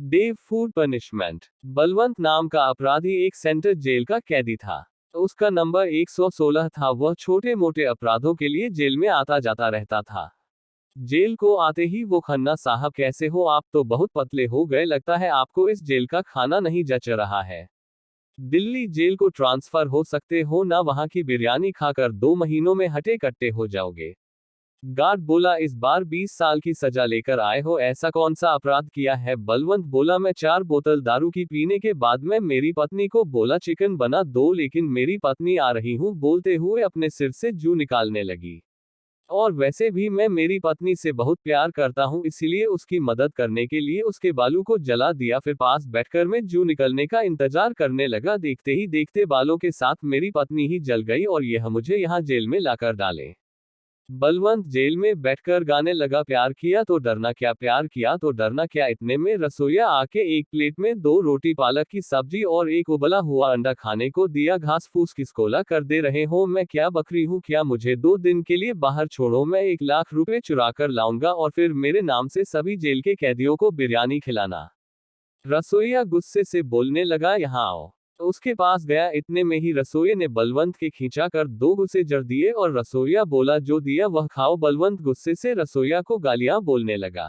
देव food punishment. Balwant नाम का अपराधी एक सेंट्रल जेल का कैदी था। उसका नंबर 116 था। वह छोटे मोटे अपराधों के लिए जेल में आता जाता रहता था। जेल को आते ही वो खन्ना साहब, कैसे हो आप तो बहुत पतले हो गए, लगता है आपको इस जेल का खाना नहीं जच रहा है। दिल्ली जेल को ट्रांसफर हो सकते हो ना, वहां की बिरयानी खाकर 2 महीनों में हटे कट्टे हो जाओगे। गार्ड बोला, इस बार 20 साल की सजा लेकर आए हो, ऐसा कौन सा अपराध किया है? बलवंत बोला, मैं 4 बोतल दारू की पीने के बाद मैं मेरी पत्नी को बोला चिकन बना दो, लेकिन मेरी पत्नी आ रही हूं बोलते हुए अपने सिर से जू निकालने लगी। और वैसे भी मैं मेरी पत्नी से बहुत प्यार करता हूं, इसीलिए उसकी मदद करने के लिए उसके बालों को जला दिया, फिर पास बैठकर मैं जू निकलने का इंतजार करने लगा। देखते ही देखते बालों के साथ मेरी पत्नी ही जल गई और यह मुझे यहाँ जेल में लाकर डाले। बलवंत जेल में बैठकर गाने लगा, प्यार किया तो डरना क्या, प्यार किया तो डरना क्या। इतने में रसोइया आके एक प्लेट में 2 रोटी, पालक की सब्जी और एक उबला हुआ अंडा खाने को दिया। घास फूस किसकोला कर दे रहे हो, मैं क्या बकरी हूँ क्या? मुझे 2 दिन के लिए बाहर छोड़ो, मैं 1 लाख रुपए चुरा कर लाऊंगा और फिर मेरे नाम से सभी जेल के कैदियों को बिरयानी खिलाना। रसोइया गुस्से से बोलने लगा, यहाँ आओ। तो उसके पास गया। इतने में ही रसोइये ने बलवंत के खींचा कर 2 गुस्से जड़ दिए और रसोइया बोला, जो दिया वह खाओ। बलवंत गुस्से से रसोइया को गालियां बोलने लगा।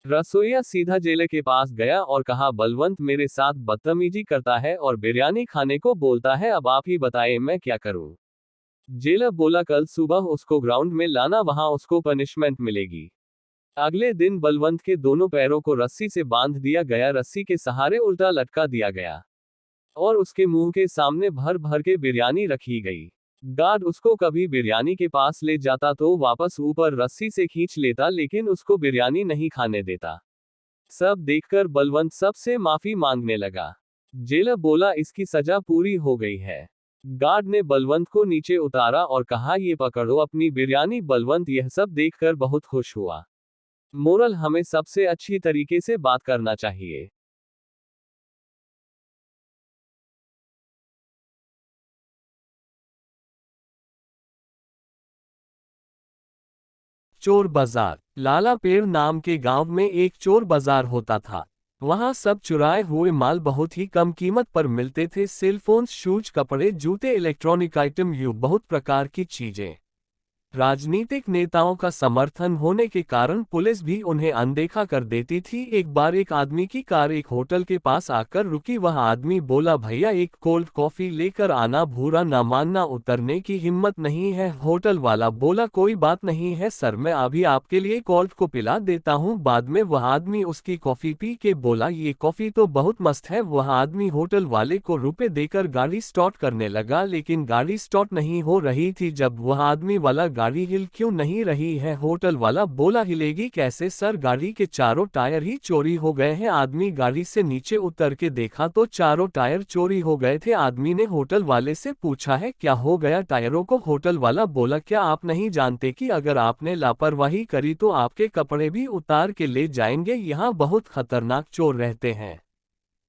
रसोइया सीधा जेलर के पास गया और कहा, बलवंत मेरे साथ बदतमीजी करता है और बिरयानी खाने को बोलता है, अब आप ही बताएं मैं क्या करूं? जेलर बोला, कल सुबह उसको ग्राउंड में लाना, वहां उसको पनिशमेंट मिलेगी। अगले दिन बलवंत के दोनों पैरों को रस्सी से बांध दिया गया, रस्सी के सहारे उल्टा लटका दिया गया और उसके मुंह के सामने भर भर के बिरयानी रखी गई। गार्ड उसको कभी बिरयानी के पास ले जाता तो वापस ऊपर रस्सी से खींच लेता, लेकिन उसको बिरयानी नहीं खाने देता। सब देखकर बलवंत सबसे माफी मांगने लगा। जेलर बोला, इसकी सजा पूरी हो गई है। गार्ड ने बलवंत को नीचे उतारा और कहा, ये पकड़ो अपनी बिरयानी। बलवंत यह सब देखकर बहुत खुश हुआ। मोरल, हमें सबसे अच्छी तरीके से बात करना चाहिए। चोर बाजार। लालापेड़ नाम के गांव में एक चोर बाजार होता था। वहां सब चुराए हुए माल बहुत ही कम कीमत पर मिलते थे। सेलफोन, शूज, कपड़े, जूते, इलेक्ट्रॉनिक आइटम, यूं बहुत प्रकार की चीजें। राजनीतिक नेताओं का समर्थन होने के कारण पुलिस भी उन्हें अनदेखा कर देती थी। एक बार एक आदमी की कार एक होटल के पास आकर रुकी। वह आदमी बोला, भैया एक कोल्ड कॉफी लेकर आना। भूरा ना मानना, उतरने की हिम्मत नहीं है। होटल वाला बोला, कोई बात नहीं है सर, मैं अभी आपके लिए कोल्ड को पिला देता हूँ। बाद में वह आदमी उसकी कॉफी पी के बोला, ये कॉफी तो बहुत मस्त है। वह आदमी होटल वाले को रुपए देकर गाड़ी स्टार्ट करने लगा, लेकिन गाड़ी स्टार्ट नहीं हो रही थी। जब वह आदमी वाला, गाड़ी हिल क्यों नहीं रही है? होटल वाला बोला, हिलेगी कैसे सर, गाड़ी के चारों टायर ही चोरी हो गए हैं। आदमी गाड़ी से नीचे उतर के देखा तो चारों टायर चोरी हो गए थे। आदमी ने होटल वाले से पूछा, है क्या हो गया टायरों को? होटल वाला बोला, क्या आप नहीं जानते कि अगर आपने लापरवाही करी तो आपके कपड़े भी उतार के ले जाएंगे? यहाँ बहुत खतरनाक चोर रहते हैं।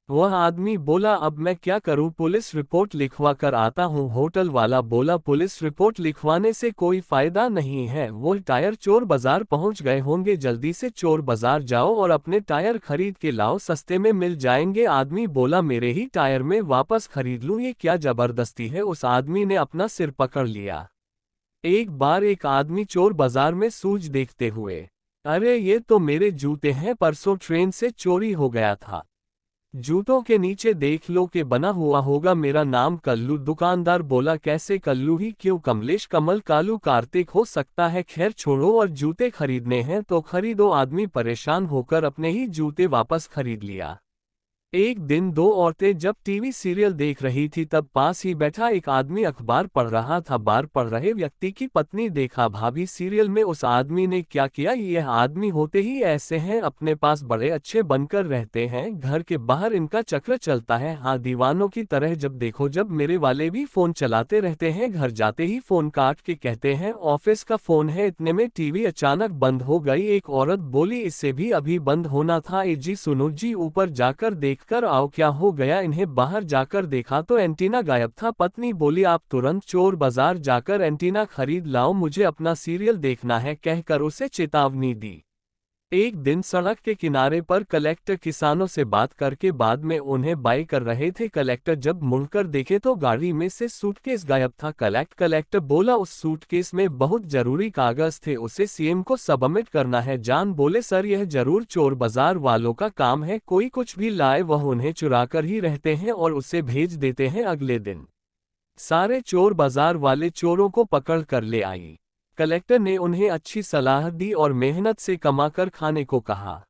वह आदमी बोला, अब मैं क्या करूं? पुलिस रिपोर्ट लिखवा कर आता हूं। होटल वाला बोला, पुलिस रिपोर्ट लिखवाने से कोई फायदा नहीं है, वो टायर चोर बाजार पहुंच गए होंगे। जल्दी से चोर बाजार जाओ और अपने टायर खरीद के लाओ, सस्ते में मिल जाएंगे। आदमी बोला, मेरे ही टायर में वापस खरीद लूं, ये क्या जबरदस्ती है? उस आदमी ने अपना सिर पकड़ लिया। एक बार एक आदमी चोर बाजार में सूज देखते हुए, अरे ये तो मेरे जूते हैं, परसों ट्रेन से चोरी हो गया था। जूतों के नीचे देख लो के बना हुआ होगा, मेरा नाम कल्लू। दुकानदार बोला, कैसे कल्लू ही क्यों? कमलेश, कमल, कालू, कार्तिक हो सकता है। खैर छोड़ो, और जूते खरीदने हैं तो खरीदो। आदमी परेशान होकर अपने ही जूते वापस खरीद लिया। एक दिन दो औरतें जब टीवी सीरियल देख रही थी, तब पास ही बैठा एक आदमी अखबार पढ़ रहा था। बार पढ़ रहे व्यक्ति की पत्नी देखा भाभी सीरियल में। उस आदमी ने क्या किया, यह आदमी होते ही ऐसे हैं, अपने पास बड़े अच्छे बनकर रहते हैं, घर के बाहर इनका चक्र चलता है। हाँ, दीवानों की तरह। जब देखो जब मेरे वाले भी फोन चलाते रहते हैं, घर जाते ही फोन काट के कहते हैं ऑफिस का फोन है। इतने में टीवी अचानक बंद हो गई। एक औरत बोली, इससे भी अभी बंद होना था। ए जी सुनो जी, ऊपर जाकर देख कर आओ क्या हो गया इन्हें। बाहर जाकर देखा तो एंटीना गायब था। पत्नी बोली, आप तुरंत चोर बाजार जाकर एंटीना खरीद लाओ, मुझे अपना सीरियल देखना है, कहकर उसे चेतावनी दी। एक दिन सड़क के किनारे पर कलेक्टर किसानों से बात करके बाद में उन्हें बाय कर रहे थे। कलेक्टर जब मुड़कर देखे तो गाड़ी में से सूटकेस गायब था। कलेक्टर बोला उस सूटकेस में बहुत जरूरी कागज थे, उसे सीएम को सबमिट करना है। जान बोले सर यह जरूर चोर बाजार वालों का काम है, कोई कुछ भी लाए वह उन्हें चुरा कर ही रहते हैं और उसे भेज देते हैं। अगले दिन सारे चोर बाजार वाले चोरों को पकड़ कर ले आई। कलेक्टर ने उन्हें अच्छी सलाह दी और मेहनत से कमाकर खाने को कहा।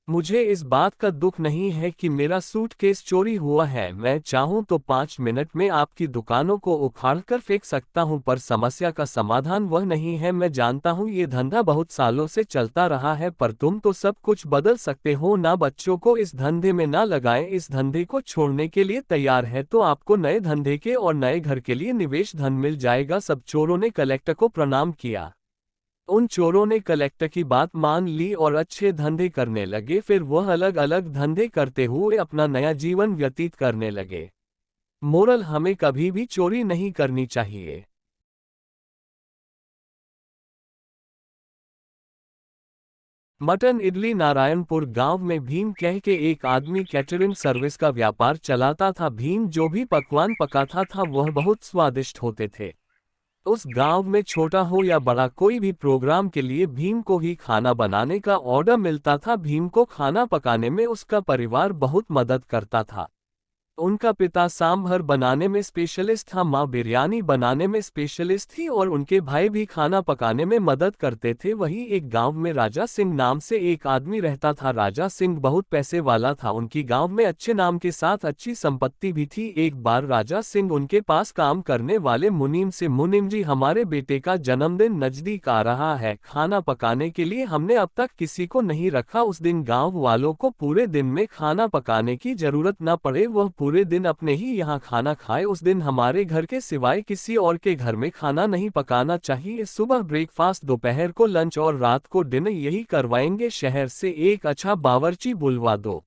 मुझे इस बात का दुख नहीं है कि मेरा सूटकेस चोरी हुआ है, मैं चाहूं तो 5 मिनट में आपकी दुकानों को उखाड़कर फेंक सकता हूं, पर समस्या का समाधान वह नहीं है। मैं जानता हूं ये धंधा बहुत सालों से चलता रहा है, पर तुम तो सब कुछ बदल सकते हो ना। बच्चों को इस धंधे में ना लगाएं, इस धंधे को छोड़ने के लिए तैयार है तो आपको नए धंधे के और नए घर के लिए निवेश धन मिल जाएगा। सब चोरों ने कलेक्टर को प्रणाम किया। उन चोरों ने कलेक्टर की बात मान ली और अच्छे धंधे करने लगे। फिर वह अलग अलग धंधे करते हुए अपना नया जीवन व्यतीत करने लगे। मोरल, हमें कभी भी चोरी नहीं करनी चाहिए। मटन इडली। नारायणपुर गांव में भीम कह के एक आदमी कैटरिंग सर्विस का व्यापार चलाता था। भीम जो भी पकवान पकाता था वह बहुत स्वादिष्ट होते थे। उस गांव में छोटा हो या बड़ा कोई भी प्रोग्राम के लिए भीम को ही खाना बनाने का ऑर्डर मिलता था। भीम को खाना पकाने में उसका परिवार बहुत मदद करता था। उनका पिता सांभर बनाने में स्पेशलिस्ट था, माँ बिरयानी बनाने में स्पेशलिस्ट थी और उनके भाई भी खाना पकाने में मदद करते थे। वहीं एक गांव में राजा सिंह नाम से एक आदमी रहता था। राजा सिंह बहुत पैसे वाला था, उनकी गांव में अच्छे नाम के साथ अच्छी संपत्ति भी थी। एक बार राजा सिंह उनके पास काम करने वाले मुनीम से, मुनीम जी हमारे बेटे का जन्मदिन नजदीक आ रहा है, खाना पकाने के लिए हमने अब तक किसी को नहीं रखा। उस दिन गाँव वालों को पूरे दिन में खाना पकाने की जरूरत न पड़े, वह पूरे दिन अपने ही यहाँ खाना खाए। उस दिन हमारे घर के सिवाय किसी और के घर में खाना नहीं पकाना चाहिए। सुबह ब्रेकफास्ट, दोपहर को लंच और रात को डिनर यही करवाएंगे। शहर से एक अच्छा बावर्ची बुलवा दो।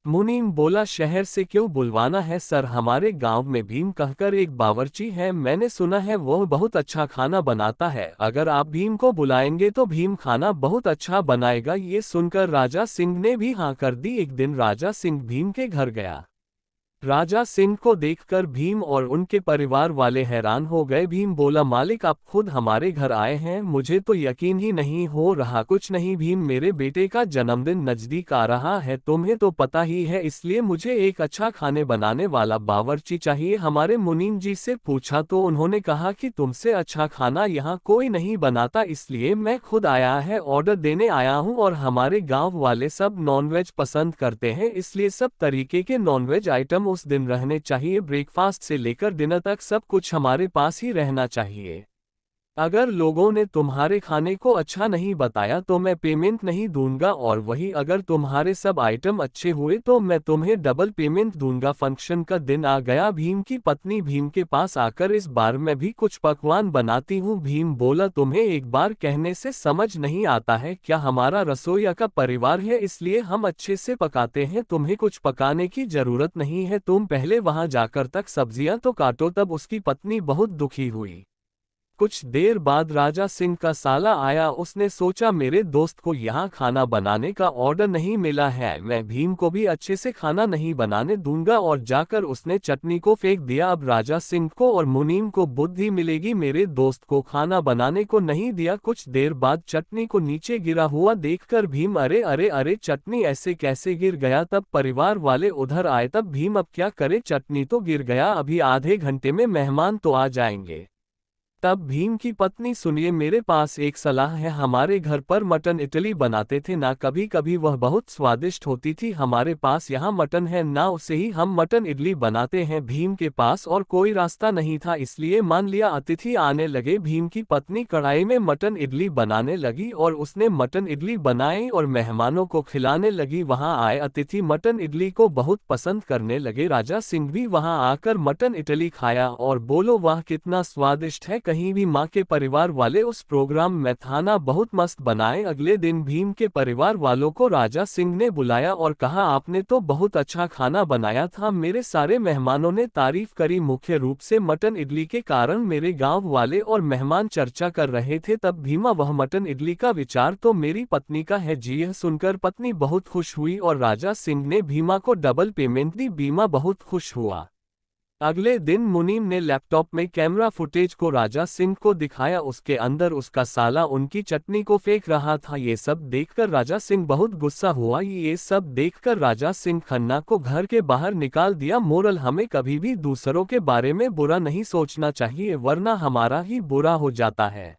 मुनीम बोला शहर से क्यों बुलवाना है सर, हमारे गांव में भीम कहकर एक बावर्ची है, मैंने सुना है वह बहुत अच्छा खाना बनाता है। अगर आप भीम को बुलाएंगे तो भीम खाना बहुत अच्छा बनाएगा। ये सुनकर राजा सिंह ने भी हाँ कर दी। एक दिन राजा सिंह भीम के घर गया। राजा सिंह को देखकर भीम और उनके परिवार वाले हैरान हो गए। भीम बोला मालिक आप खुद हमारे घर आए हैं, मुझे तो यकीन ही नहीं हो रहा। कुछ नहीं भीम, मेरे बेटे का जन्मदिन नजदीक आ रहा है, तुम्हें तो पता ही है, इसलिए मुझे एक अच्छा खाने बनाने वाला बावर्ची चाहिए। हमारे मुनीम जी से पूछा तो उन्होंने कहा कि तुमसे अच्छा खाना यहाँ कोई नहीं बनाता, इसलिए मैं खुद आया है, ऑर्डर देने आया हूँ। और हमारे गाँव वाले सब नॉनवेज पसंद करते हैं, इसलिए सब तरीके के नॉनवेज आइटम उस दिन रहने चाहिए। ब्रेकफास्ट से लेकर डिनर तक सब कुछ हमारे पास ही रहना चाहिए। अगर लोगों ने तुम्हारे खाने को अच्छा नहीं बताया तो मैं पेमेंट नहीं दूंगा, और वही अगर तुम्हारे सब आइटम अच्छे हुए तो मैं तुम्हें डबल पेमेंट दूंगा। फंक्शन का दिन आ गया। भीम की पत्नी भीम के पास आकर इस बार मैं भी कुछ पकवान बनाती हूँ। भीम बोला तुम्हें एक बार कहने से समझ नहीं आता है क्या, हमारा रसोइया का परिवार है इसलिए हम अच्छे से पकाते हैं, तुम्हें कुछ पकाने की जरूरत नहीं है, तुम पहले वहां जाकर तक सब्जियां तो काटो। तब उसकी पत्नी बहुत दुखी हुई। कुछ देर बाद राजा सिंह का साला आया। उसने सोचा मेरे दोस्त को यहाँ खाना बनाने का ऑर्डर नहीं मिला है, मैं भीम को भी अच्छे से खाना नहीं बनाने दूंगा, और जाकर उसने चटनी को फेंक दिया। अब राजा सिंह को और मुनीम को बुद्धि मिलेगी, मेरे दोस्त को खाना बनाने को नहीं दिया। कुछ देर बाद चटनी को नीचे गिरा हुआ देखकर भीम अरे अरे अरे चटनी ऐसे कैसे गिर गया। तब परिवार वाले उधर आए। तब भीम अब क्या करे, चटनी तो गिर गया, अभी आधे घंटे में मेहमान तो आ जाएंगे। तब भीम की पत्नी सुनिए मेरे पास एक सलाह है, हमारे घर पर मटन इडली बनाते थे ना, कभी कभी वह बहुत स्वादिष्ट होती थी। हमारे पास यहाँ मटन है ना, उसे ही हम मटन इडली बनाते हैं। भीम के पास और कोई रास्ता नहीं था, इसलिए मान लिया। अतिथि आने लगे। भीम की पत्नी कढ़ाई में मटन इडली बनाने लगी और उसने मटन इडली बनाई और मेहमानों को खिलाने लगी। वहां आए अतिथि मटन इडली को बहुत पसंद करने लगे। राजा सिंह भी वहां आकर मटन इडली खाया और बोलो वाह कितना स्वादिष्ट है। कहीं भी माँ के परिवार वाले उस प्रोग्राम में खाना बहुत मस्त बनाए। अगले दिन भीम के परिवार वालों को राजा सिंह ने बुलाया और कहा, आपने तो बहुत अच्छा खाना बनाया था। मेरे सारे मेहमानों ने तारीफ करी, मुख्य रूप से मटन इडली के कारण मेरे गांव वाले और मेहमान चर्चा कर रहे थे। तब भीमा, वह मटन इडली का विचार तो मेरी पत्नी का है जी। यह सुनकर पत्नी बहुत खुश हुई और राजा सिंह ने भीमा को डबल पेमेंट दी। भीमा बहुत खुश हुआ। अगले दिन मुनीम ने लैपटॉप में कैमरा फुटेज को राजा सिंह को दिखाया। उसके अंदर उसका साला उनकी चटनी को फेंक रहा था। ये सब देखकर राजा सिंह बहुत गुस्सा हुआ। ये सब देखकर राजा सिंह खन्ना को घर के बाहर निकाल दिया। मोरल, हमें कभी भी दूसरों के बारे में बुरा नहीं सोचना चाहिए, वरना हमारा ही बुरा हो जाता है।